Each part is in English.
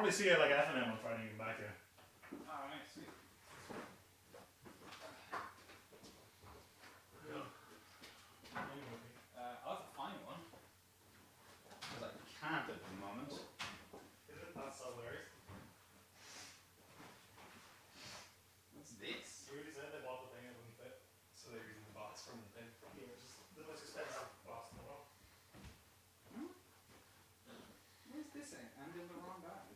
probably see you like F&M on Friday and back here. Oh, nice, sweet. I'll have to find one. Because I can't at the moment. Isn't that so hilarious? What's this? You already said they bought the thing and it wouldn't fit. So they're using the box from the thing. Yeah, which is the most expensive box in the world. Where's this thing? I'm in the wrong bag.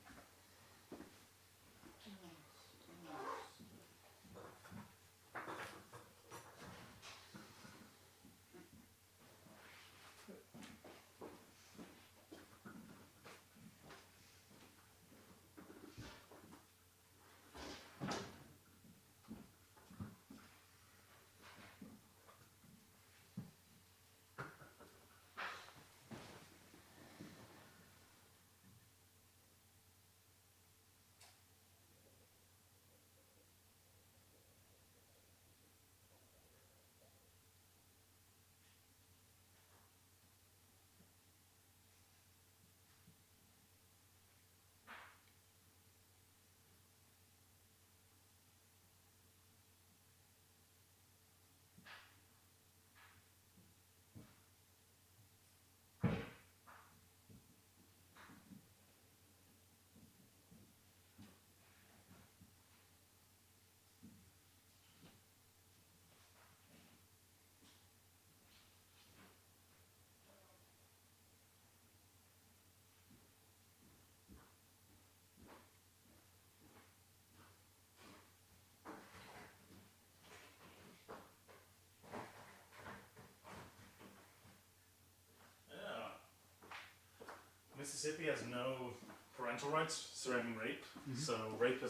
Mississippi has no parental rights surrounding rape, so rape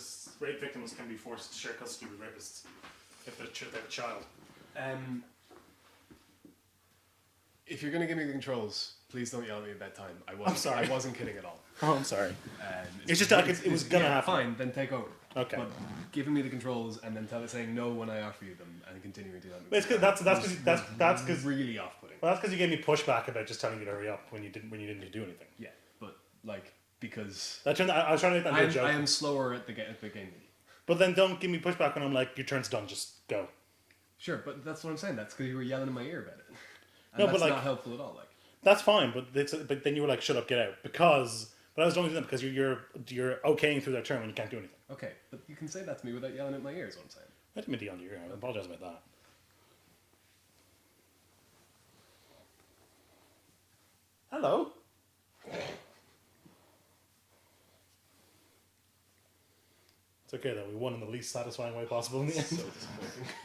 victims can be forced to share custody with rapists if they're a child. If you're going to give me the controls, please don't yell at me at bedtime. I'm sorry. I wasn't kidding at all. Oh, I'm sorry. It's just like it was going to happen. Fine, then take over. Okay. But giving me the controls and then saying no when I offer you them and continuing to do that. It's good. That's because really off-putting. Well, that's because you gave me pushback about just telling me to hurry up when you didn't do anything. Yeah, but like because I was trying to make that into a joke. I am slower at the game. But then don't give me pushback when I'm like, your turn's done. Just go. Sure, but that's what I'm saying. That's because you were yelling in my ear about it. And no, that's but like, not helpful at all. Like that's fine, but then you were like, shut up, get out, because. But I was only doing that because you're okaying through their turn when you can't do anything. Okay, but you can say that to me without yelling at my ear. Is what I'm saying. I didn't mean to yell at your ear. I apologize about that. Hello. It's okay though. We won in the least satisfying way possible in the end. So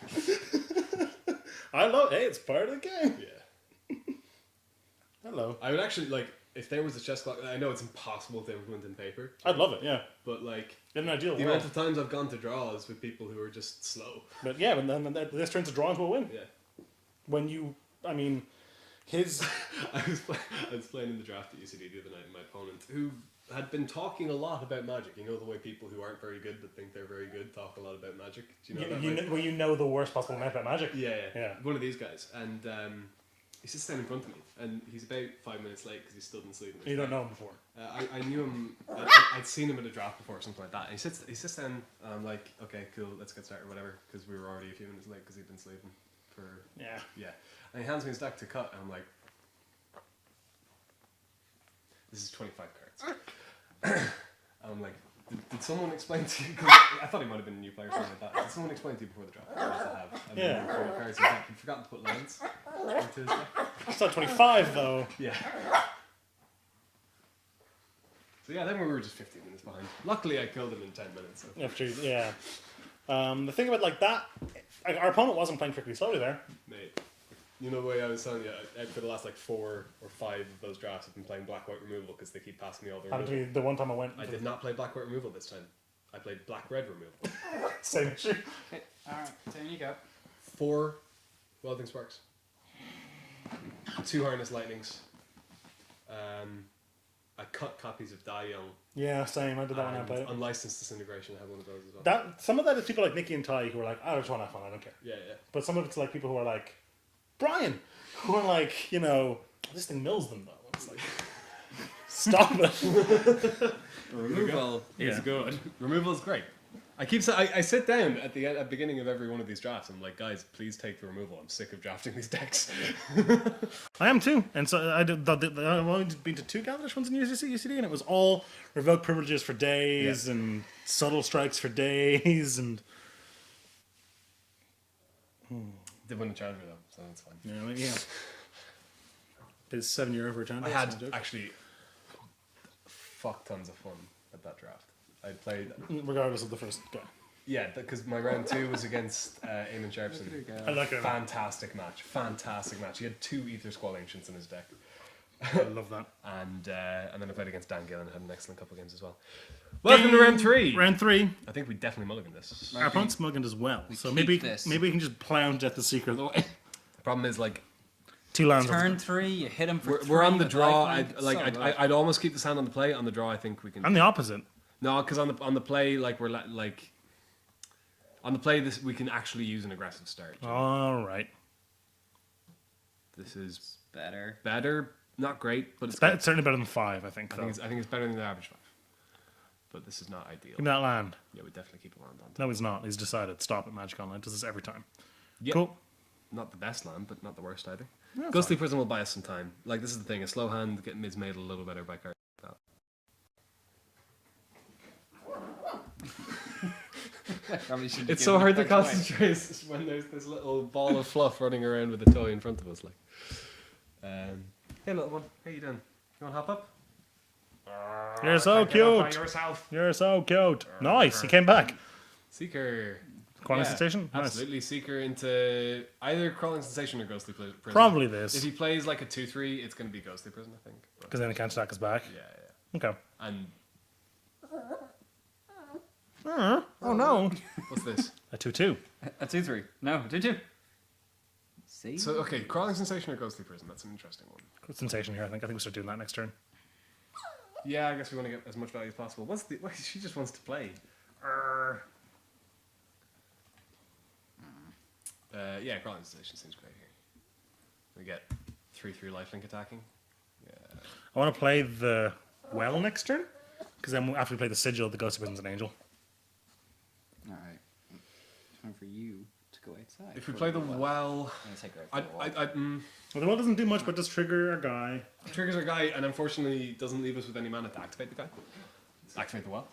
disappointing. Hey, it's part of the game. Yeah. Hello. I would actually like if there was a chess clock. I know it's impossible to implement in paper. I'd love it. Yeah. But like in an ideal the world. amount of times I've gone to draws with people who are just slow. But yeah, and then this turns a draw into a win. Yeah. When his. I was playing in the draft at UCD the other night, and my opponent, who had been talking a lot about Magic. You know the way people who aren't very good but think they're very good talk a lot about Magic. Do you know you know the worst possible amount about Magic. Yeah. One of these guys, and he sits down in front of me, and he's about 5 minutes late because he stood in sleep. You don't know him before. I knew him. I'd seen him at a draft before or something like that. And he sits down, and I'm like, okay, cool, let's get started, or whatever, because we were already a few minutes late because he'd been sleeping for. Yeah. And he hands me his deck to cut, and I'm like, this is 25 cards. And I'm like, did someone explain to you? Cause I thought he might have been a new player or something like that. Did someone explain to you before the draft what to have? And then there were cards he'd forgotten to put lines into his deck. It's not 25 though. Yeah. So yeah, then we were just 15 minutes behind. Luckily, I killed him in 10 minutes. So. Yeah. The thing about like that, our opponent wasn't playing particularly slowly there. Mate, you know the way I was telling you, for the last like 4 or 5 of those drafts, I've been playing black-white removal because they keep passing me all the removal. Happened to be the one time I went. I did not play black-white removal this time. I played black-red removal. Same issue. Okay, alright, so you go. 4 Welding Sparks. 2 Harness Lightnings. I cut copies of Die Young. Yeah, same. I did that when I played it. Unlicensed Disintegration, I have one of those as well. Some of that is people like Nicky and Ty who are like, I just want to have fun, I don't care. Yeah. But some of it's like people who are like, Brian, who are like, this thing mills them though. It's like, Stop it. Removal is Yeah. good. Removal is great. I sit down at the beginning of every one of these drafts. I'm like, guys, please take the removal. I'm sick of drafting these decks. I am too, and so I've only been to 2 Gavinish ones in UCD, and it was all revoke privileges for days and subtle strikes for days, and Did win the challenger though, so that's fine. yeah. It's €7 for a chance. I had actually fuck tons of fun at that draft. I played, regardless of the first guy. yeah, because my round 2 was against Eamon Sharpson. I like it. Fantastic match. He had 2 Ether Squall Ancients in his deck. I love that. And then I played against Dan Gill and had an excellent couple of games as well. Welcome to round 3. Round 3. I think we definitely mulligan this. Our opponent's mulliganed as well, so keep maybe this. we can just plounge at the secret away. The problem is, like, 2 lands. Turn 3, you hit him for we're on 3 the with draw. lifelink. I'd almost keep this hand on the play. On the draw, I think we can. I'm the opposite. No, because on the play, like on the play, this we can actually use an aggressive start. All right. This is Better. better, not great, but it's It's good. certainly better than 5, I think. I Though. think it's better than the average 5. But this is not ideal. Give me that land. Yeah, we definitely keep a land on top. No, he's not. He's decided. Stop it, Magic Online. Does this every time. Yeah. Cool. Not the best land, but not the worst either. Yeah, Ghostly Prison will buy us some time. Like, this is the thing, a slow hand is made a little better by cards like that. Probably shouldn't It's give so him hard to that away. concentrate when there's this little ball of fluff running around with a toy in front of us. Like, hey, little one, how you doing? You want to hop up? You're so Can't get up by cute. yourself. You're so cute. Nice. He came back. Seeker. Crawling Yeah, Sensation? Nice. Absolutely, Seeker into either Crawling Sensation or Ghostly Prison. Probably If this. he plays like a 2/3, it's going to be Ghostly Prison, I think. But, Because then he can't stack us back. yeah. Okay. And Oh no. what's this? A 2/2. A 2-3. No, 2-2. See? So, okay, Crawling Sensation or Ghostly Prison? That's an interesting one. Good sensation here. I think we start doing that next turn. Yeah, I guess we want to get as much value as possible. She just wants to play. Yeah, Crawling Sensation seems great here. We get 3/3 lifelink attacking. Yeah. I want to play the well next turn. Because then after we play the Sigil, the Ghost of Prison's an angel. Alright. Time for you to go outside. If we play the well, I'm gonna take her out for a walk. Well, the well doesn't do much, but just trigger our guy. triggers our guy and unfortunately doesn't leave us with any mana to activate the guy. Activate the well.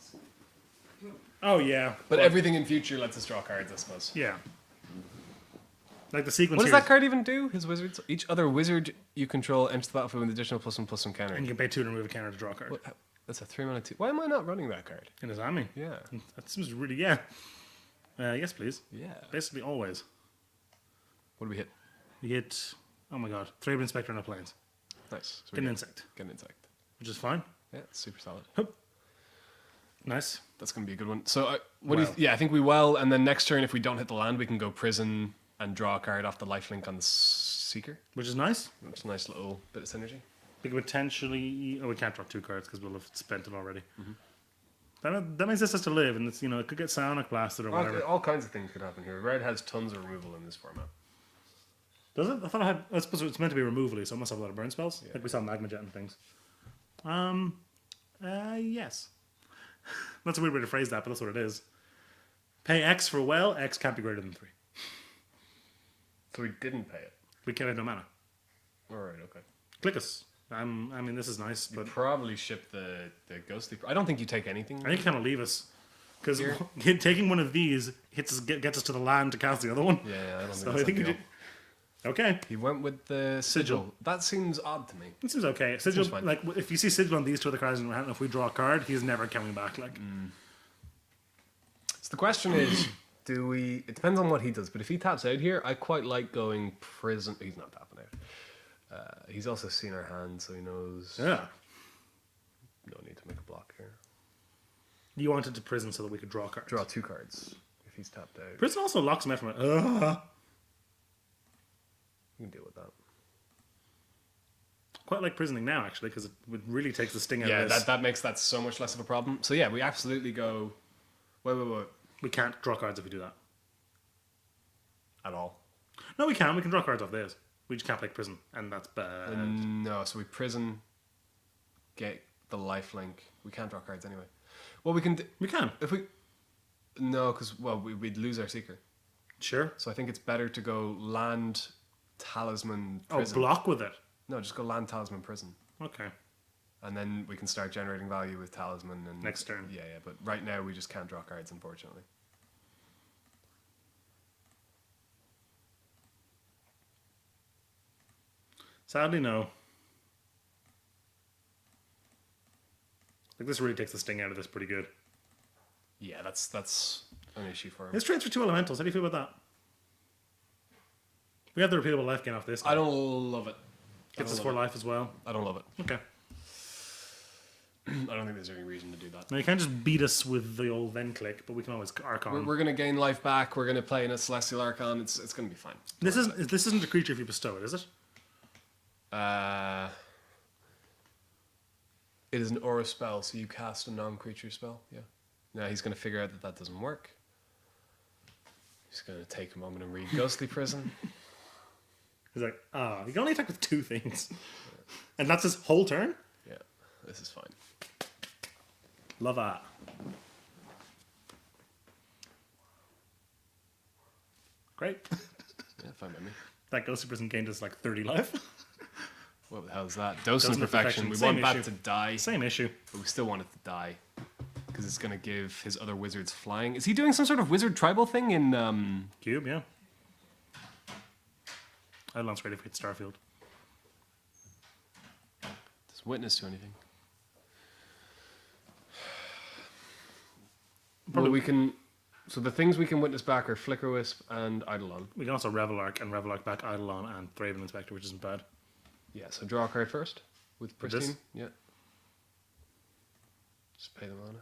Oh yeah. But everything in future lets us draw cards, I suppose. Yeah. Like the sequence What does here. that card even do? His wizards. Each other wizard you control enters the battlefield with an additional +1/+1 counter. And you can pay 2 to remove a counter to draw a card. What- That's a 3 mana 2. Why am I not running that card? In his army. Yeah. That seems really, yeah. Yes, please. Yeah. Basically, always. What do we hit? You get, oh my god, 3 Inspector on the planes. Nice. So we Get an get insect, an insect. which is fine. Yeah, it's super solid. Nice. That's going to be a good one. So, what do Well. you? Yeah, I think we well, and then next turn, if we don't hit the land, we can go prison and draw a card off the lifelink on the seeker. Which is nice. It's a nice little bit of synergy. We could potentially, oh, we can't draw 2 cards because we'll have spent it already. Mm-hmm. That means this has to live, and it's, you know, it could get Psionic Blasted or whatever. All kinds of things could happen here. Red has tons of removal in this format. Does it? I thought I had, I suppose it's meant to be removal, so it must have a lot of burn spells. Yeah. Like we saw Magma Jet and things. Yes. That's a weird way to phrase that, but that's what it is. Pay X for well, X can't be greater than 3. So we didn't pay it. We can't have no mana. All right, okay. Click us. I mean, this is nice, but Probably ship the ghostly. I don't think you take anything. I think you kind of leave us. Because Here. taking one of these gets us to the land to cast the other one. Yeah, I don't think So that's I think you ideal. Okay. He went with the sigil. That seems odd to me. This is okay. Sigil, fine. like, if you see Sigil on these 2 other cards in our hand, if we draw a card, he's never coming back. Like, So the question is, do we? It depends on what he does. But if he taps out here, I quite like going prison. He's not tapping out. He's also seen our hand, so he knows. yeah. No need to make a block here. You wanted to prison so that we could draw cards. Draw 2 cards if he's tapped out. Prison also locks him out from it. You can deal with that. Quite like prisoning now, actually, because it would really takes the sting out Yeah, of this. that makes that so much less of a problem. So yeah, we absolutely go. Wait. We can't draw cards if we do that. At all. No, we can. We can draw cards off this. We just can't play prison, and that's bad. No, so we prison, get the lifelink. We can't draw cards anyway. Well, we can. We can. If we. No, because we'd lose our seeker. Sure. So I think it's better to go land, talisman, Oh, prison. block with it. No, just go land, talisman, prison, Okay. and then we can start generating value with talisman and Next turn. Yeah, yeah. But right now we just can't draw cards, unfortunately. Sadly, no. Like this really takes the sting out of this pretty good. Yeah, that's an issue for him. This trades for 2 elementals. How do you feel about that? We have the repeatable life gain off this. I don't love it. Gets us 4 life as well. I don't love it. Okay. I don't think there's any reason to do that. Now you can't just beat us with the old then click, but we can always Archon. We're gonna gain life back. We're gonna play in a Celestial Archon. It's gonna be fine. This isn't a creature if you bestow it, is it? It is an aura spell, so you cast a non-creature spell. Yeah. Now he's gonna figure out that doesn't work. He's gonna take a moment and read Ghostly Prison. He's like, you can only attack with 2 things, and that's his whole turn. Yeah, this is fine. Love that. Great. Yeah, fine by me. That Ghostly Prison gained us like 30 life. What the hell is that? Dosing Dosing of Perfection. Perfection. We Same want issue. that to die, Same issue. but we still want it to die because it's gonna give his other wizards flying. Is he doing some sort of wizard tribal thing in? Cube, yeah. Eidolon's ready for it, Starfield. Does Witness do anything? Probably- Well, we can. So the things we can witness back are Flicker Wisp and Eidolon. We can also Revelark and Revelark back Eidolon and Thraben Inspector, which isn't bad. Yeah, so draw a card first with With this? Pristine. Yeah. Just pay the mana.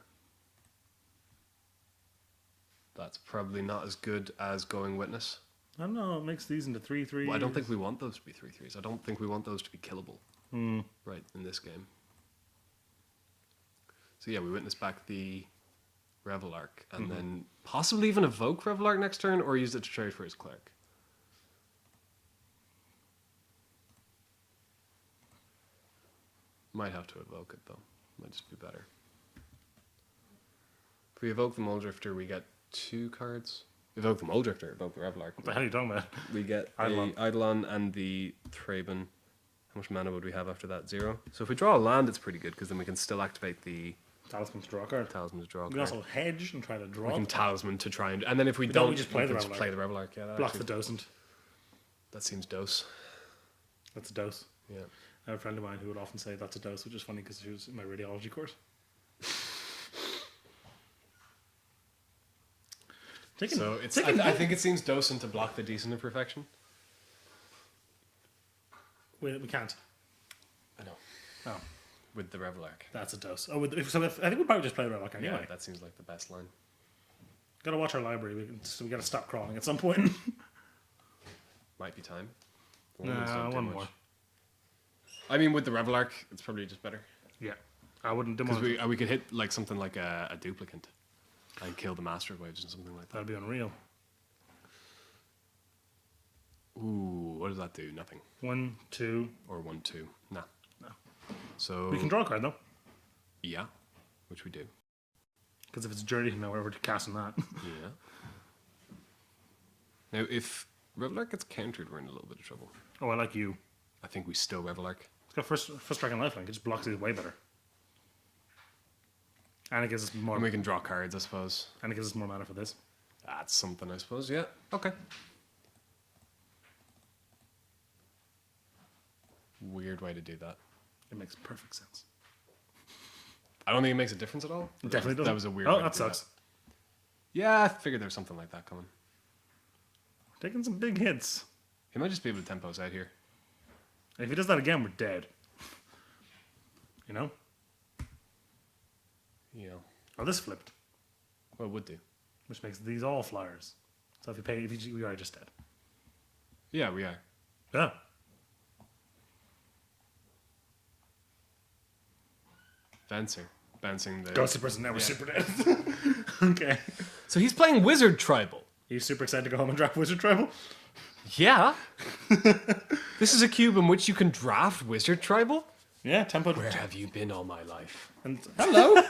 That's probably not as good as going Witness. I don't know, it makes these into 3/3. Well, I don't think we want those to be 3/3s. I don't think we want those to be killable. Right, in this game. So yeah, we witness back the Revelark, and then possibly even evoke Revelark next turn, or use it to trade for his Cleric. Might have to evoke it, though. Might just be better. If we evoke the Muldrifter, we get 2 cards. Evoke the Muldrifter, evoke the Revelark. What the hell are you talking about? We get Eidolon. the Eidolon and the Thraben. How much mana would we have after that? 0. So if we draw a land, it's pretty good, because then we can still activate the Talisman's draw card. Talisman to draw a We can card. also hedge and try to draw. We can Talisman to try and then if we don't, don't, we just play the can Revelark. play the Revelark. Yeah, that, Block the actually, docent. that seems dose. That's a dose. Yeah. I have a friend of mine who would often say that's a dose, which is funny because she was in my radiology course. So it's. I think it seems docent to block the Decent Imperfection. We can't. I know. Oh, With the Revelark. that's a dose. Oh, I think we'd probably just play the Revelark anyway. Yeah, that seems like the best line. Gotta watch our library. We gotta stop crawling at some point. Might be time. One more. I mean, with the Revelark, it's probably just better. Yeah, I wouldn't. Because we could hit like something like a duplicant and kill the Master of Waves or something like that. That'd be unreal. Ooh, what does that do? Nothing. 1, 2. Or 1/2. Nah. No. So We can draw a card though, yeah, which we do. because if it's Journey to Nowhere, we're casting that. Yeah. Now, if Revelark gets countered, we're in a little bit of trouble. Oh, I like you. I think we still Revelark. It's got first strike and lifelink. It just blocks it way better. And it gives us more. And we can draw cards, I suppose. And it gives us more mana for this. That's something, I suppose. Yeah. Okay. Weird way to do that. It makes perfect sense. I don't think it makes a difference at all. It definitely doesn't. That was a weird Oh, way that to do sucks. Yeah, I figured there was something like that coming. Taking some big hits. He might just be able to tempo us out here. And if he does that again, we're dead. You know? You know. Oh, this flipped, Well, it would do. which makes these all flyers. So we are just dead. Yeah, we are. Yeah. Fencer. Bouncing the... Ghostly Person, now we're Yeah. super dead. Okay. So he's playing Wizard Tribal. Are you super excited to go home and draft Wizard Tribal? Yeah. This is a cube in which you can draft Wizard Tribal? Yeah, tempo. Where have you been all my life? And hello.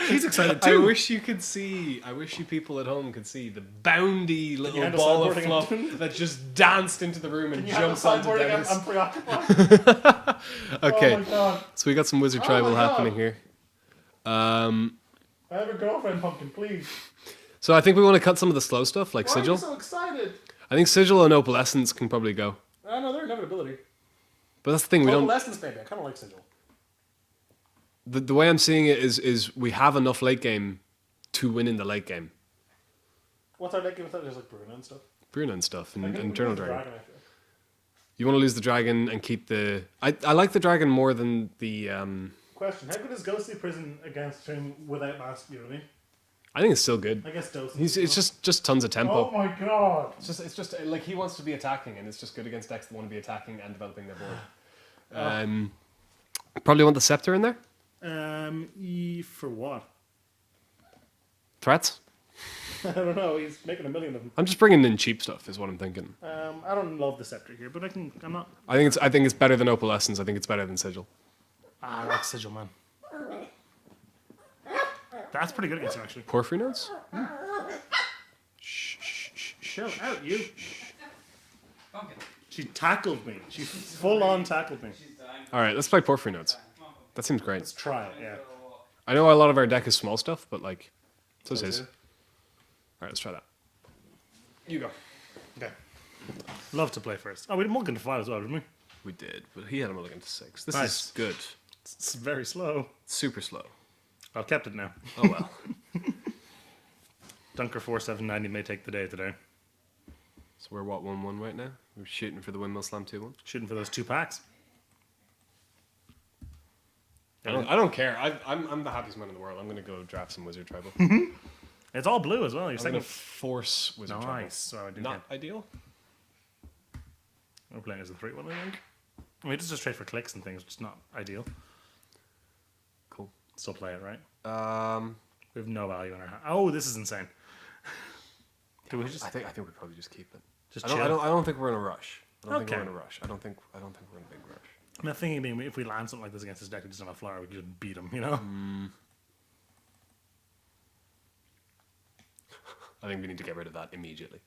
He's excited I too. wish you could see. I wish you people at home could see the boundy little handle ball of sideboarding? fluff that just danced into the room and jumps onto Dennis. I'm preoccupied. Okay, Oh my god. so we got some wizard Oh tribal my God. happening here. I have a girlfriend, Pumpkin, please. So I think we want to cut some of the slow stuff, like Why are you sigil. so excited? I think sigil and opalescence can probably go, I know, they're inevitability. but that's the thing. We don't. Lessons, baby. I kind of like Sigil. The way I'm seeing it is we have enough late game to win in the late game. What's our late game without just like Bruno and stuff? Bruno and stuff, I and think we Eternal lose the Dragon. I feel. You want to lose the dragon and keep the. I like the dragon more than the. Question: how good is Ghostly Prison against him without mask? You know what I mean? I think it's still good. I guess Dose. It's just tons of tempo. Oh my god! It's just like he wants to be attacking, and it's just good against decks that want to be attacking and developing their board. Probably want the scepter in there. For what? Threats. I don't know. He's making a million of them. I'm just bringing in cheap stuff, is what I'm thinking. I don't love the scepter here, but I'm not. I think it's better than opalescence. I think it's better than sigil. I like Sigil, man. That's pretty good against him, actually. Porphyry nodes. Chill out, you. Pumpkin. She tackled me. She full on tackled me. She's dying. All right, let's play porphyry nodes. Come on, Pumpkin. That seems great. Let's try it. Yeah. I know a lot of our deck is small stuff, but like, so is his. All right, let's try that. You go. Okay. Love to play first. Oh, we did Mulligan to 5 as well, didn't we? We did, but he had a mulligan to 6. This Nice. is good. It's very slow. Super slow. I've kept it now. Oh well. Dunker 4790 may take the day today. So we're what 1-1 right now. We're shooting for the windmill slam 2-1. Shooting for those 2 packs. I don't care. I'm the happiest man in the world. I'm gonna go draft some wizard tribal. It's all blue as well. You're I'm second. gonna force wizard tribal. Nice. So I do Not ideal. We're playing as a 3-1, I think. I mean, it's just trade for clicks and things, which is not ideal. Cool. Still play it, right? Um, We have no value in our hand. Oh, this is insane. Do we just I think we probably just keep it. just I chill? don't think we're in a rush. I don't think Okay. we're in a rush. I don't think we're in a big rush. I'm thinking being if we land something like this against his deck, we just have a flower, we could just beat him, you know? I think we need to get rid of that immediately.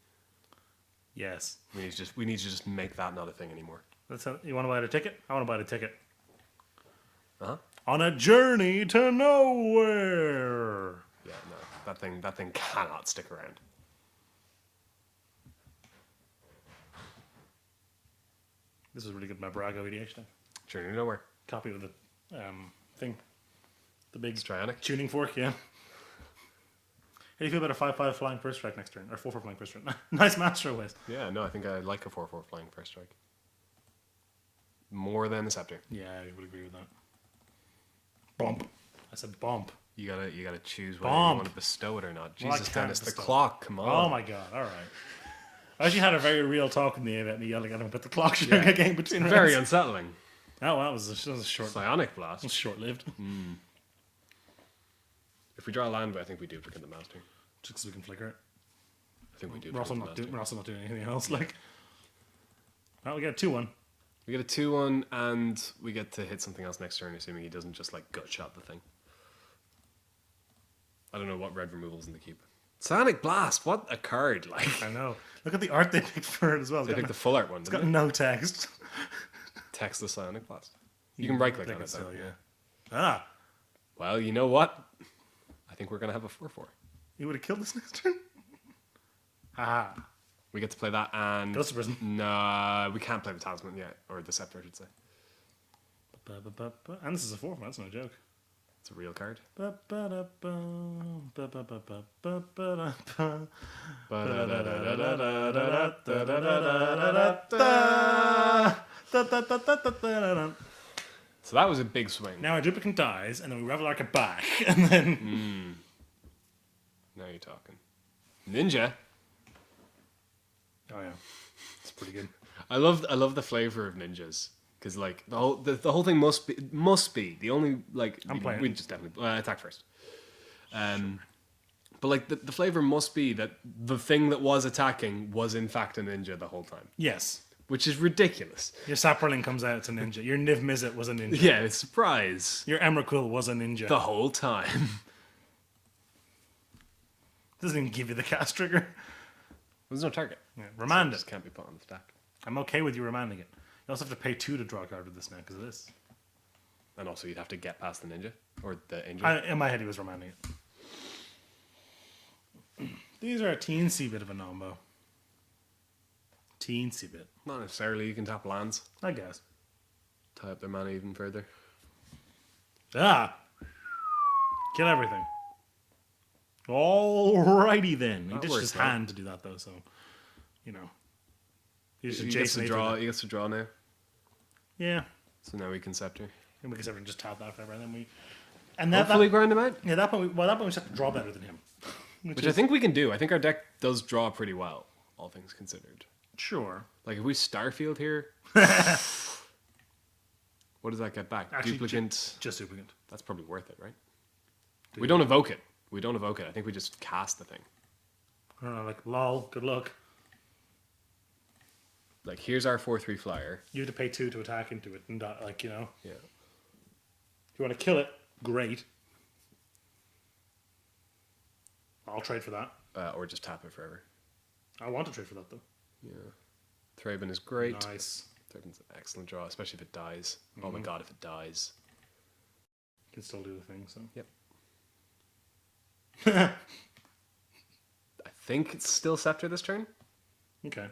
Yes. We need to just make that not a thing anymore. You want to buy the ticket? I want to buy the ticket. Uh-huh. On a journey to nowhere. Yeah, no. That thing cannot stick around. This is really good. My Brago EDH thing. Journey nowhere. Copy of the thing. The big It's Trionic. tuning fork, yeah. How do you feel about a 5/5 flying first strike next turn? Or 4/4 flying first strike? Nice master ways. Yeah, no, I think I like a 4/4 flying first strike. More than a scepter. Yeah, I would agree with that. Bump. I said bump. You gotta choose whether Bomb. you want to bestow it or not. Well, I Jesus, can't Dennis, the bestow it. clock, come on. Oh my god, alright. I actually had a very real talk with me about me yelling at him about the clock during a game between rounds. Very unsettling. Oh, well, that was a short, Psionic blast. short-lived. If we draw a land, I think we duplicate the master. Just because we can flicker it. I think we do. We're also not doing anything else. Like, oh, we got a 2-1. We get a 2-1, and we get to hit something else next turn, assuming he doesn't just like gut shot the thing. I don't know what red removal's in the keep. Psionic blast, what a card! Like I know. Look at the art they picked for it as well. they picked the full art one. It's Didn't got no text. they? Text the Psionic blast. You can right click Click on it it. still, Though. yeah. Ah, Well, you know what? I think we're gonna have a 4/4. you would have killed this next turn. Haha. We get to play that, and Ghost of Prison. no, we can't play the talisman yet, or the scepter, I should say. And this is a 4-1. That's no joke. It's a real card. So that was a big swing. Now our duplicate dies, and then we revel arc it back, and then Now you're talking. Ninja. oh yeah, it's pretty good. I love the flavor of ninjas because like the whole thing must be the only like I'm playing. we just definitely attack first. But like the flavor must be that the thing that was attacking was in fact a ninja the whole time. Yes, which is ridiculous. Your Saproling comes out, it's a ninja. Your Niv Mizzet was a ninja. Yeah, it's a surprise. Your Emrakul was a ninja. The whole time. Doesn't even give you the cast trigger. There's no target. Yeah, remand So it it. just can't be put on the stack. I'm okay with you remanding it. You also have to pay 2 to draw a card with this now because of this. And also you'd have to get past the ninja. Or the angel. In my head, he was remanding it. These are a teensy bit of a nombo. Teensy bit. Not necessarily. You can tap lands. I guess. Tie up their mana even further. Ah! Kill everything. Alrighty then. He That ditched works his out. hand to do that though, so you know. He's He gets to draw. He gets to draw now. Yeah. So now we can scepter. And we can just tap that forever, and then we. And Hopefully grind him out. yeah, that point, that point we just have to draw better than him. Which I think we can do. I think our deck does draw pretty well, all things considered. Sure. Like if we Starfield here, what does that get back? Actually, Duplicant. Just duplicate. That's probably worth it, right? We don't evoke it. We don't evoke it. I think we just cast the thing. I don't know, like lol, good luck. Like here's our 4/3 flyer. You have to pay 2 to attack into it, and like you know, Yeah. if you want to kill it, great. I'll trade for that. Or just tap it forever. I want to trade for that though. Yeah. Thraben is great. Nice. Thraben's an excellent draw, especially if it dies. Oh my god, if it dies. Can still do the thing. So. Yep. I think it's still Scepter this turn. Okay,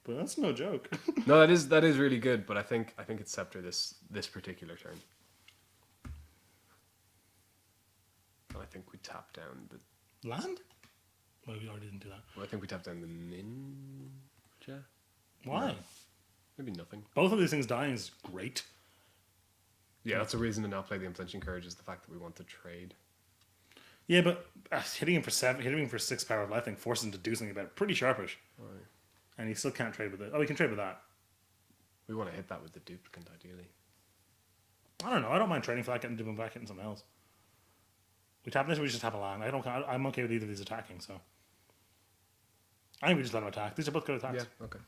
but that's no joke. No, that is really good, but I think it's Scepter this particular turn. And I think we tap down the. Land? Well, we already didn't do that. Well, I think we tap down the ninja. Why? No. Maybe nothing. Both of these things dying is great. Yeah, that's a reason to not play the Unflinching Courage is the fact that we want to trade. Yeah, but hitting him for 7, hitting him for 6 power of life thing forces him to do something about it. Pretty sharpish. Right. And he still can't trade with it. Oh, he can trade with that. We want to hit that with the duplicant, ideally. I don't know. I don't mind trading for that, getting back, hitting something else. We tap this, or we just tap a land. I'm okay with either of these attacking, so. I think we just let him attack. These are both good attacks. Yeah, okay.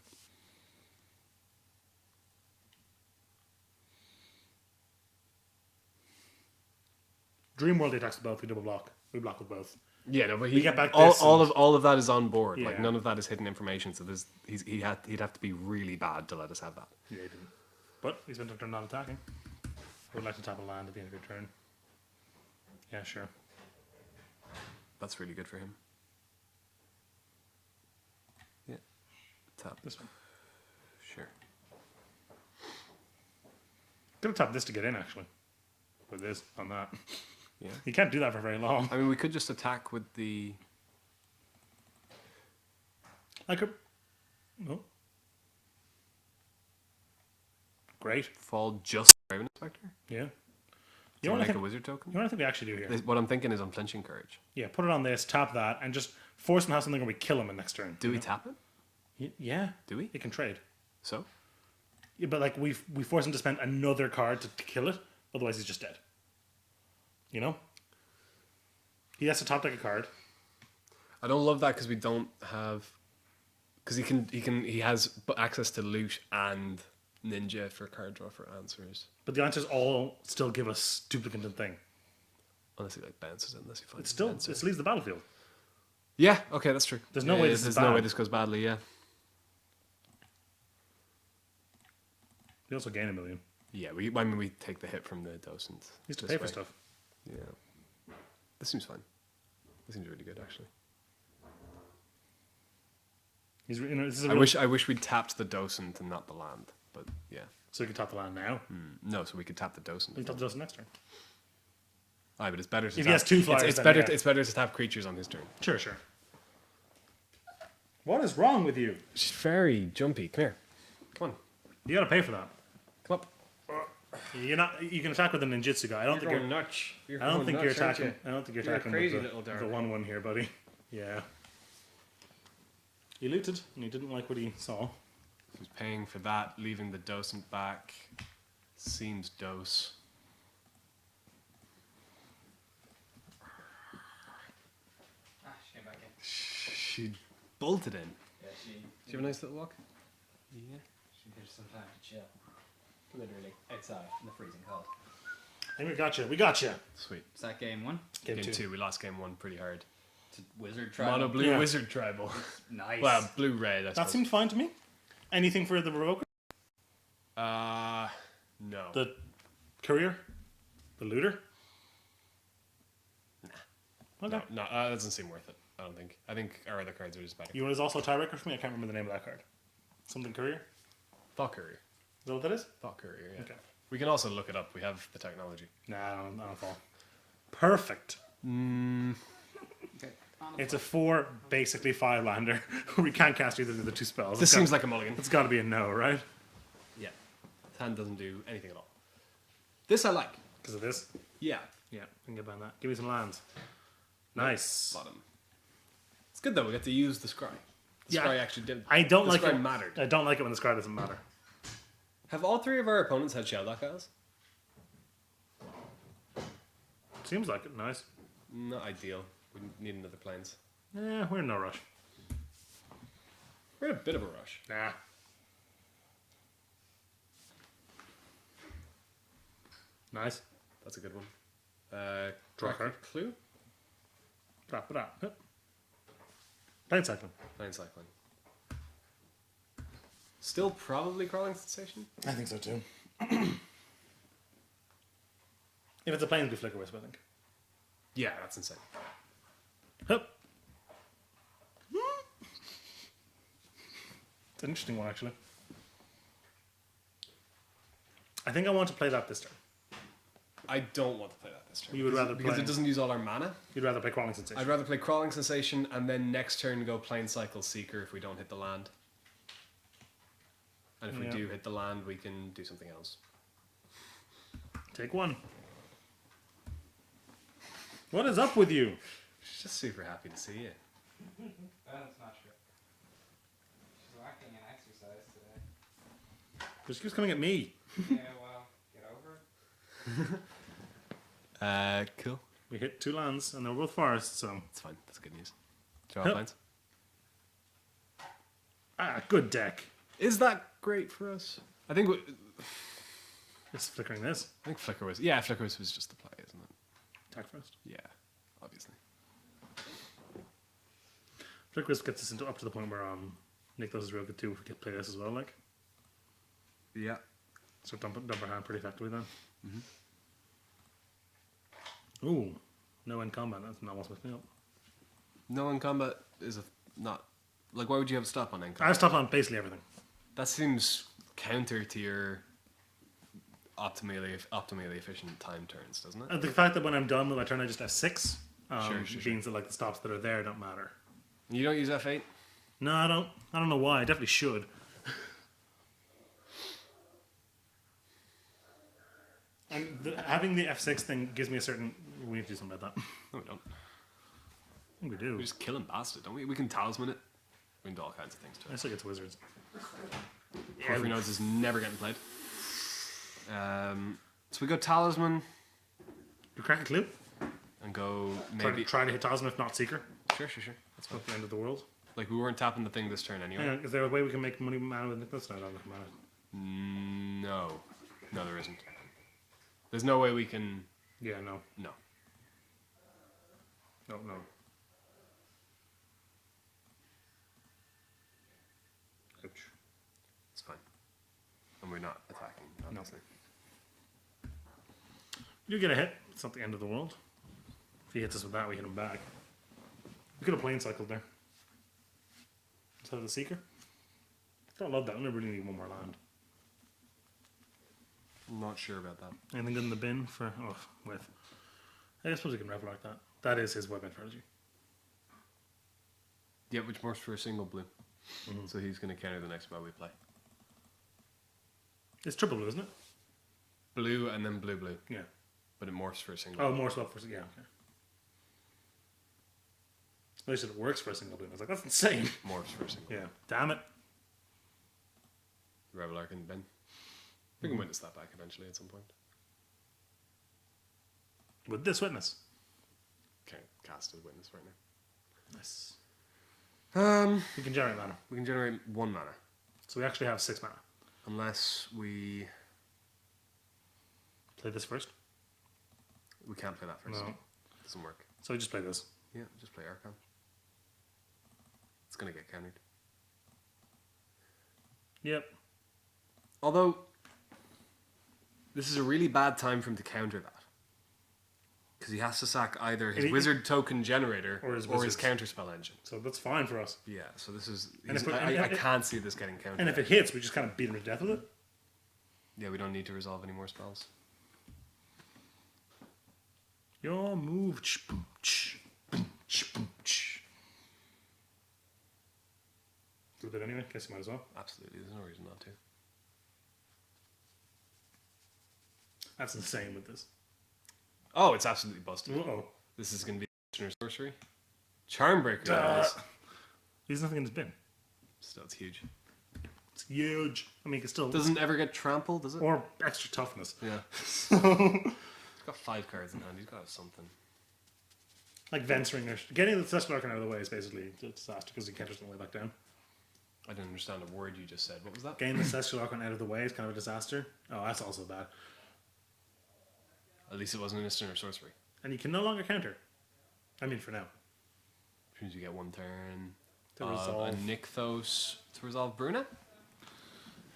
Dream World he attacks with both. We double block. We block with both. Yeah, no, but We get back all, this all and- of all of that is on board. Like Yeah. none of that is hidden information. So he'd have to be really bad to let us have that. Yeah, he didn't. But he spent a turn not attacking. I would like to tap a land at the end of your turn. Yeah, sure. That's really good for him. Yeah, tap. This one. Sure. Could have tapped this to get in, actually. With this, on that. Yeah. You can't do that for very long. I mean, we could just attack with the. I could. Oh. Great. Fall just Raven Inspector. Yeah. You You know want what I to make a think? wizard token? You know what I think we actually do here? What I'm thinking is Unflinching Courage. Yeah, put it on this, tap that, and just force him to have something where we kill him in next turn. Do we tap it? Yeah. Do we? He can trade. So? Yeah, but like we force him to spend another card to kill it, otherwise he's just dead. You know? He has to top deck a card. I don't love that because we don't have. Because he has access to loot and ninja for card draw for answers. But the answers all still give us duplicate and thing. Unless he like bounces it, unless he finds It's still an answer. it leaves the battlefield. Yeah, okay, that's true. There's no way this is there's no way bad. this goes badly, yeah. We also gain 1 million. Yeah, I mean we take the hit from the docent. He used to this pay for way. stuff. Yeah. This seems fine. This seems really good actually. He's you know this is a I real, wish we'd tapped the docent and not the land. But yeah. so you can tap the land now. No, so we could tap the docent. You can tap the next turn. Aye, but it's better to If tap, he has 2 flyers, it's then better yeah. it's better to tap creatures on his turn. Sure. What is wrong with you? She's very jumpy. Come here. Come on. You gotta pay for that. Come up. You're not. You can attack with the ninjutsu guy. I don't think you're. nuts. I don't think you're attacking. I don't think you're You're a attacking crazy with little the darling. 1/1 here, buddy. Yeah. He looted and he didn't like what he saw. He's paying for that, leaving the docent back. Seems dose. Ah, she came back in. She bolted in. Yeah, she. Do you have a nice little walk? Yeah. She there's some time to chill. Literally outside in the freezing cold. I think we got you. We got you. Sweet. Is that game one? Game Game 2. 2, we lost game 1 pretty hard. To Wizard Tribal. Mono blue Yeah. wizard tribal. Nice. Well, blue red. I That suppose. seemed fine to me. Anything for the Revoker? No. The Courier? The Looter? Nah. Okay. No, that doesn't seem worth it. I don't think. I think our other cards are just better. You want is also a tiebreaker for me? I can't remember the name of that card. Something Courier? Thought courier. Is that what that is? Thought courier. Yeah. Okay. We can also look it up. We have the technology. Nah, I don't fall. Perfect. Okay. It's a 4, basically 5-lander. We can't cast either of the 2 spells. This seems like a mulligan. It's got to be a no, right? Yeah. His hand doesn't do anything at all. This I like. Because of this? Yeah. Yeah, I can get behind that. Give me some lands. Nice. Bottom. It's good though. We get to use the scry. The Yeah. scry actually did. I don't the like scry it. mattered. I don't like it when the scry doesn't matter. Have all 3 of our opponents had Shelldock Isles? Seems like it. Nice. Not ideal. We need another planes. Yeah, we're in no rush. We're in a bit of a rush. Nah. Nice. That's a good one. Draw a Drac card. Clue? Drop it out. Plane cycling. Plane cycling. Still probably crawling sensation? I think so too. If it's a plane, it'll be Flicker Wisp, I think. Yeah, that's insane. Hup. It's an interesting one, actually. I think I want to play that this turn. I don't want to play that this turn. You would rather because play- it doesn't use all our mana. You'd rather play Crawling Sensation. I'd rather play Crawling Sensation and then next turn go Plane Cycle Seeker if we don't hit the land. And if we Yeah. do hit the land, we can do something else. Take one. What is up with you? She's just super happy to see you. That's not true. She's lacking in exercise today. She keeps coming at me. Yeah, well, get over it. Cool. We hit 2 lands, and they're both forests, so... That's fine. That's good news. Draw Yep. planes. Ah, good deck. Is that great for us? I think It's flickering this. Flicker was... Yeah, Flicker was just the play, isn't it? Attack first. Yeah, obviously. Flicker Wisp gets us into up to the point where Nick does his real good too if we get play this as well, like. Yeah. So dump our hand pretty effectively then. Ooh. No end combat. That's not what's messing me up. No in combat is not... Like, why would you have a stop on end I combat? stopped on basically everything. That seems counter to your optimally efficient time turns, doesn't it? The fact that when I'm done with my turn I just have 6 Sure. means that like the stops that are there don't matter. You don't use F8? No, I don't. I don't know why. I definitely should. And having the F6 thing gives me a certain... We need to do something about that. No, we don't. I think we do. We just kill and bastard, don't we? We can talisman it. We can do all kinds of things to I it. still get Wizards. Porphyry Nodes is never getting played. So we go talisman You crack a clue? and go Try maybe... to hit Talisman if not Seeker. Sure. That's not the end of the world. Like, we weren't tapping the thing this turn anyway. Hang on, is there a way we can make money mana with Nicholas? No, I don't make mana. No. No, there isn't. There's no way we can... Yeah, no. No. No. Ouch. It's fine. And we're not attacking, obviously. You get a hit. It's not the end of the world. If he hits us with that, we hit him back. We could have plane cycled there. Instead of the Seeker. I don't love that. I never really need one more land. I'm not sure about that. Anything good in the bin for... Oh, with... I suppose we can revel like that. That is his weapon strategy. Yeah, which morphs for a single blue. So he's going to counter the next spell we play. It's triple blue, isn't it? Blue and then blue. Yeah. But it morphs for a single Oh, more swap for... Yeah, okay. At least it works for a single blue. I was like, that's insane. morphs for a single Yeah. Damn it. Rebel Arc in the bin. We can witness that back eventually at some point. With this witness. Can't cast as witness right now. Nice. We can generate mana. We can generate 1 mana. So we actually have 6 mana. Unless we Play this first. can't play that first. No. Doesn't work. So we just play this. Yeah, just play Archon. It's gonna get countered. Yep. Although this is a really bad time for him to counter that. Because he has to sack either his wizard token generator or his counterspell engine. So that's fine for us. Yeah, so this is... And if we- I can't see this getting countered. And if it hits, we just kind of beat him to death with it. Yeah, we don't need to resolve any more spells. Your move. Do that anyway. Guess you might as well. Absolutely, there's no reason not to. That's insane with this. Oh, it's absolutely busted. Uh-oh. This is going to be Commissioner Sorcery. Charmbreaker. That is. There's nothing in his bin. Still, it's huge. It's huge. I mean, it still... Doesn't ever get trampled, does it? Or extra toughness. Yeah. So... He's got 5 cards in hand. He's got to have something. Like Venturing. Getting the Celestial Archon out of the way is basically a disaster because he can't just on the way back down. I didn't understand a word you just said. What was that? Getting the Celestial Archon out of the way is kind of a disaster. Oh, that's also bad. At least it wasn't an instant or sorcery. And you can no longer counter. I mean, for now. Which means you get 1 turn. To resolve. A Nykthos to resolve Bruna.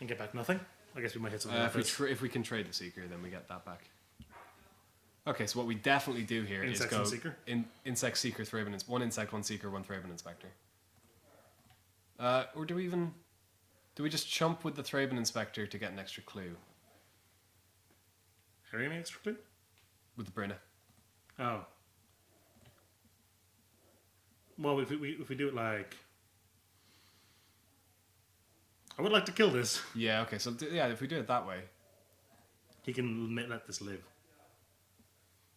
And get back nothing. I guess we might hit something like this. If we can trade the Seeker, then we get that back. Okay, so what we definitely do here is Insects go and Seeker? Insect, Seeker, Thraben, 1 Insect, 1 Seeker, 1 Thraben Inspector. Or do we just chump with the Thraben Inspector to get an extra clue Are you any extra clue? with the Bruna? Oh. Well, if we do it like... I would like to kill this. Yeah, okay, so yeah, if we do it that way, He can let this live.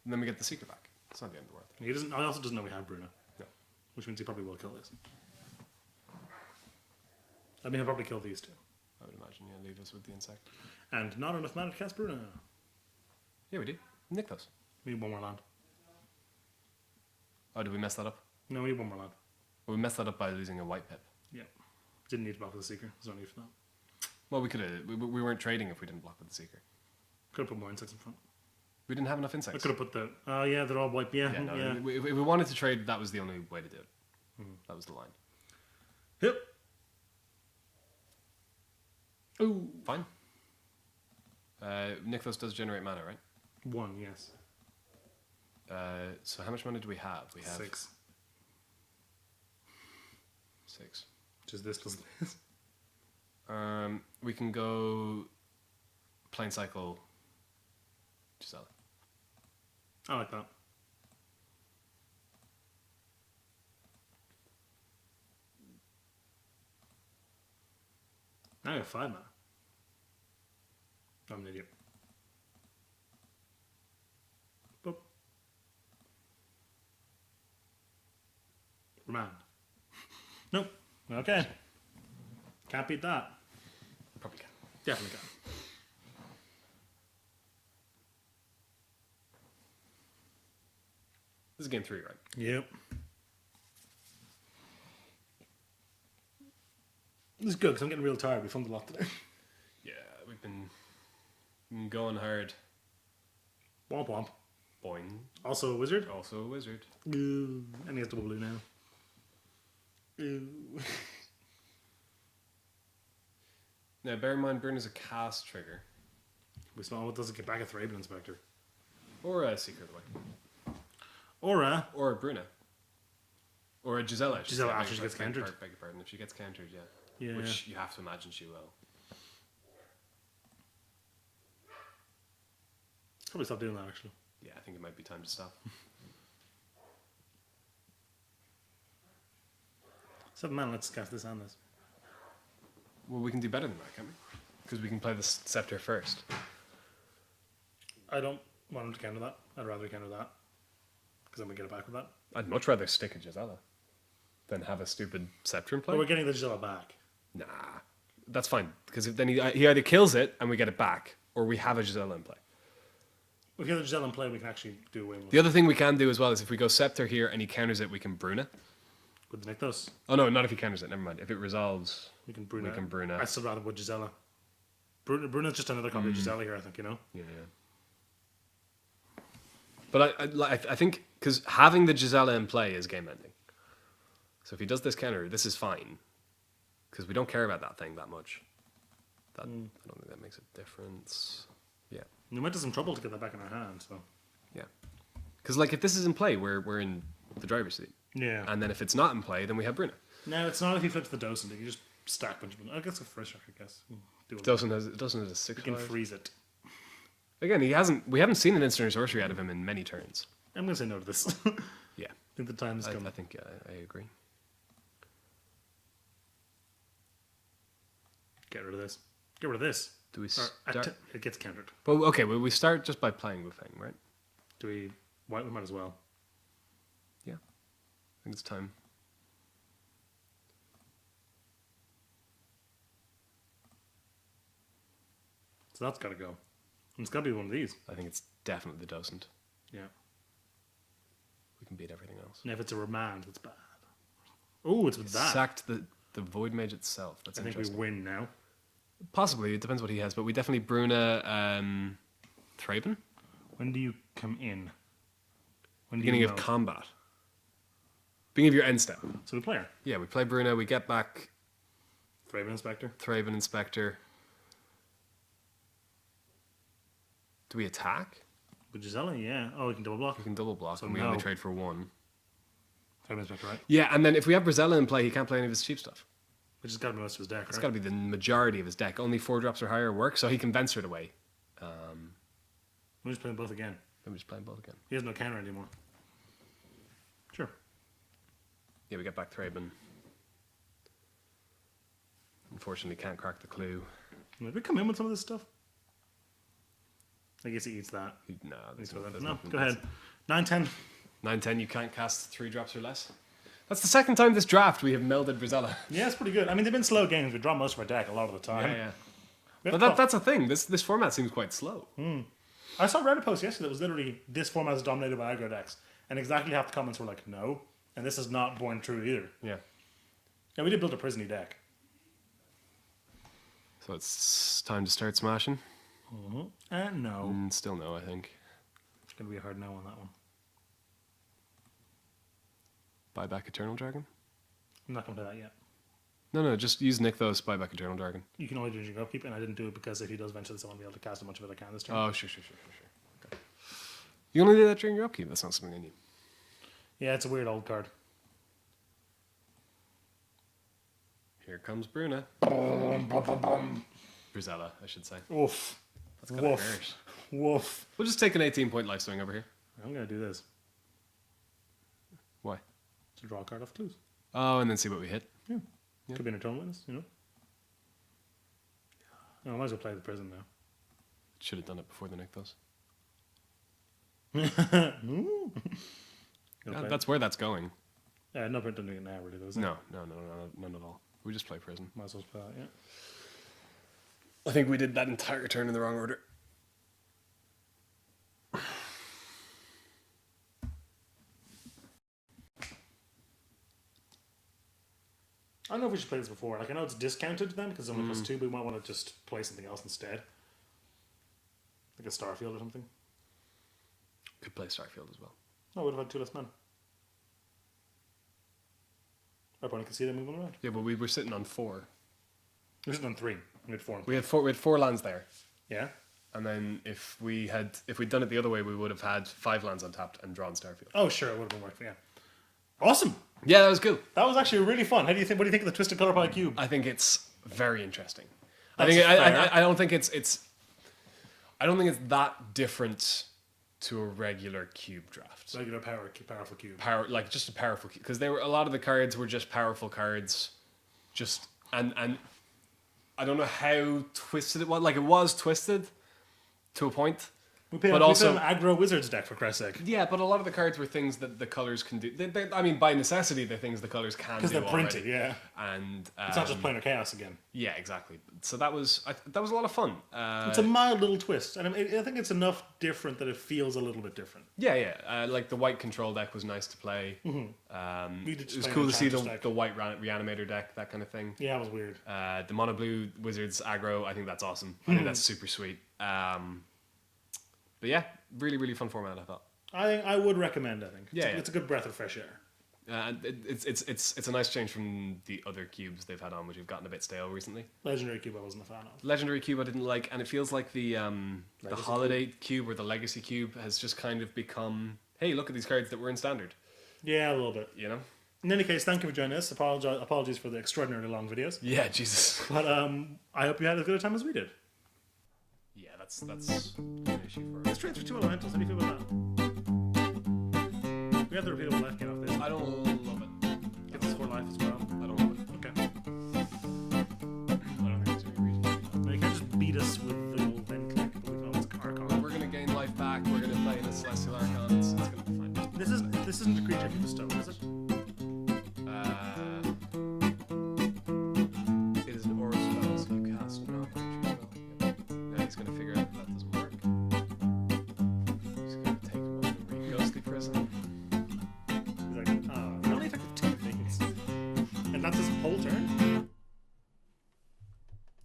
then we get the Seeker back. It's not the end of the world. He doesn't. I also doesn't know we have Bruno. No. Which means he probably will kill this. I mean, he'll probably kill these two. I would imagine, yeah, leave us with the Insect. And not enough mana to cast Bruno. Yeah, we do. Nykthos. We need one more land. Oh, did we mess that up? No, we need one more land. Well, we messed that up by losing a white pip. Yeah. Didn't need to block with the Seeker. There's no need for that. Well, we could have. We weren't trading if we didn't block with the Seeker. Could have put more insects in front. We didn't have enough I insects. could have put the... Oh, yeah, they're all white. Yeah, Yeah, no, yeah. If we wanted to trade, that was the only way to do it. That was the line. Yep. Ooh. Fine. Nykthos does generate mana, right? 1, yes. So how much mana do we have? We have 6. 6. Which is this plus this. We can go Plane Cycle Gisela. I like that. Now I have 5 mana. I'm an idiot. Boop. Remand. Nope. Okay. Can't beat that. Probably can. Definitely can. This is game 3, right? Yep. This is good because I'm getting real tired. We filmed a lot today. Yeah, we've been going hard. Womp womp. Boing. Also a wizard. Also a wizard. Ooh. And he has double blue now. Ooh. Now, bear in mind, Burn is a cast trigger. We saw what doesn't get back a Thraben Inspector. Or a Seeker of the Way. Or Or a Bruna. Or a Gisela. Gisela after she gets countered. Beg your pardon. If she gets countered, yeah. Yeah. Which you have to imagine she will. Probably stop doing that actually. Yeah, I think it might be time to stop. 7 mana, let's cast this and this. Well, we can do better than that, can't we? Because we can play the Scepter first. I don't want him to counter that. I'd rather counter that. Because then we get it back with that. I'd much rather stick a Gisela than have a stupid Scepter in play. But we're getting the Gisela back. Nah, that's fine. Because then he either kills it and we get it back, or we have a Gisela in play. If we get the Gisela in play, we can actually do away with The other thing we can do as well is if we go Scepter here and he counters it, we can Bruna. with the Nykthos. Oh no, not if he counters it. Never mind. If it resolves, We can Bruna. We can Bruna. I'd still rather with Gisela. Bruno's just another copy of Giselle here, I think, you know? Yeah. But I think because having the Gisela in play is game ending. So if he does this counter, this is fine because we don't care about that thing that much. I don't think that makes a difference. Yeah. We went to some trouble to get that back in our hand, so. Yeah. Because like if this is in play, we're in the driver's seat. Yeah. And then if it's not in play, then we have Bruno. No, it's not if he flips the Docent. You just stack a bunch of them. I guess a fresh, I guess. Do it. Docent has a 6. You can freeze it. Again, we haven't seen an instant or sorcery out of him in many turns. I'm going to say no to this. Yeah. I think the time has come. I think I agree. Get rid of this. Get rid of this. Do we Or start? it gets countered. Well, okay. Well, we start just by playing with Feng, right? Do we? White, we might as well. Yeah. I think it's time. So that's got to go. And it's got to be one of these. I think it's definitely the Docent. Yeah. We can beat everything else. And if it's a remand, it's bad. Oh, it's with that. Sacked the Void Mage itself. That's I think we interesting. win now. Possibly. It depends what he has. But we definitely Bruna Thraben. When do you come in? When do Beginning you of know? combat. Beginning of your end step. So we play her. Yeah, we play Bruna. We get back Thraben Inspector. Thraben Inspector. Do we attack? With Gisela, yeah. Oh, we can double block. We can double block So and we no. only trade for 1. Thraben Inspector, right? Yeah, and then if we have Brazella in play, he can't play any of his cheap stuff. Which has got to be most of his deck, It's right? got to be the majority of his deck. Only 4 drops or higher work, so he can Venser it away. We're just playing both again. Then we're just playing both again. He has no counter anymore. Sure. Yeah, we get back Thraben. Unfortunately, can't crack the clue. Did we come in with some of this stuff? I guess he eats that. No, No, go ahead. 9-10. 9-10, you can't cast 3 drops or less. That's the second time this draft we have melded Brazella. Yeah, it's pretty good. I mean, they've been slow games. We draw most of our deck a lot of the time. Yeah. We But have that's a thing. This format seems quite slow. I saw a Reddit post yesterday that was literally, this format is dominated by aggro decks. And exactly half the comments were like, no. And this is not born true either. Yeah. Yeah, we did build a prisony deck. So it's time to start smashing. No. Still no, I think. It's going to be a hard no on that one. Buy back Eternal Dragon? I'm not going to play that yet. No, just use Nykthos, buy back Eternal Dragon. You can only do your upkeep, and I didn't do it because if he does venture this, I won't be able to cast as much of it as I can this turn. Oh, sure. Okay. You only do that during your upkeep? That's not something I need. Yeah, it's a weird old card. Here comes Bruna. Brazella, I should say. Oof. That's gonna Woof. hurt. Woof. We'll just take an 18-point life swing over here. I'm going to do this. Why? To draw a card off clues. Oh, and then see what we hit. Yeah. Could be an Eternal Witness, you know? No, I might as well play the prison now. Should have done it before the Nykthos. That's where that's going. No point in doing it now, really, though, is it? No, none at all. We just play prison. Might as well play that, yeah. I think we did that entire turn in the wrong order. I don't know if we should play this before. Like, I know it's discounted then because it's only plus 2, but we might want to just play something else instead. Like a Starfield or something. Could play Starfield as well. No, we'd have had 2 less men. Our opponent could see them moving around. Yeah, but we were sitting on 4. We should have done 3. We had 4. We had 4 lands there. Yeah? And then if we'd done it the other way, we would have had 5 lands untapped and drawn Starfield. Oh, sure, it would have been working, yeah. Awesome! Yeah, that was cool. That was actually really fun. What do you think of the Twisted Color Pie Cube? I think it's very interesting. That's I don't think it's that different to a regular cube draft. Regular powerful cube. Like just a powerful cube, because a lot of the cards were just powerful cards, and I don't know how twisted it was. Like it was twisted to a point, We played also- an aggro wizards deck for Christ's sake. Yeah, but a lot of the cards were things that the colors can do. I mean, by necessity, they're things the colors can do Because they're printed, already. yeah. And It's not just planar chaos again. yeah, exactly. So that was a lot of fun. It's a mild little twist, and I think it's enough different that it feels a little bit different. yeah. Like the white control deck was nice to play. Mm-hmm. We did It just was play cool an to see Enchantress deck. the white reanimator deck, that kind of thing. Yeah, it was weird. The mono blue wizards aggro, I think that's awesome. I Hmm. think that's super sweet. But yeah, really, really fun format, I thought. I would recommend. I think. Yeah, yeah. It's a good breath of fresh air. It's a nice change from the other cubes they've had on, which have gotten a bit stale recently. Legendary Cube, I wasn't a fan of. Legendary cube I didn't like, and it feels like the Legacy holiday cube or the legacy cube has just kind of become, hey, look at these cards that were in standard. Yeah, a little bit. You know? In any case, thank you for joining us. Apologies for the extraordinarily long videos. Yeah, Jesus. But I hope you had as good a time as we did. Yeah, that's an issue for us. Let's trade for 2 elementals. How do you feel about that? We have the repeatable life gain off this. I don't love it. Gets us 4 life as well. I don't love it. Okay. I don't think it's any reason. No, you can't just beat us with the old then click, but we can always Archon. We're gonna gain life back. We're gonna play in a Celestial Archon. It's gonna be fine. This isn't a creature you bestow, is it? It is an aura spell, so you cast non-creature spell. Yeah, he's gonna figure out that doesn't work. He's gonna take him on and read Ghostly Prison. He's like, he only attacked with 2 things. And that's his whole turn?